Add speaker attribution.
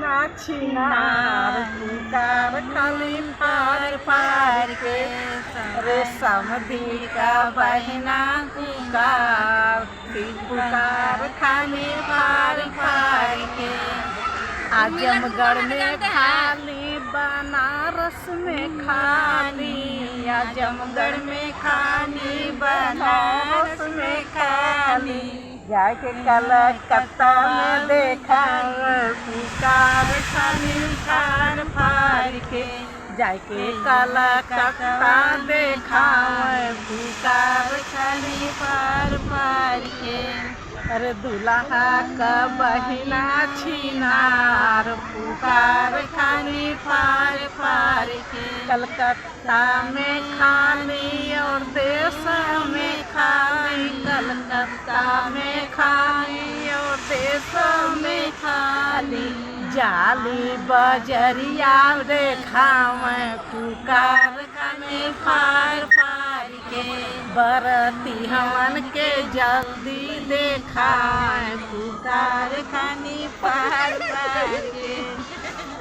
Speaker 1: छिनार पुकार खाली फार फार के रे समधी का बहना पुकार पुकार खाली फार फार के आजमगढ़ में खाली बनारस में खाली आजमगढ़ में खाली बनारस में खाली जाके कलकत्ता में देखा पुकार खाली फार फार के जाके कलकत्ता देखा पुकार खाली फार फार के अरे दुल्हा का बहिना छिनार पुकार खाली फार फार के कलकत्ता में खाली और देश में खाली कलकत्ता में खाली और देश में खाली जाली बजरिया देखा मैं पुकार खाली फार फार के बरती हमन के जल्दी देखा पुकार खानी फार फार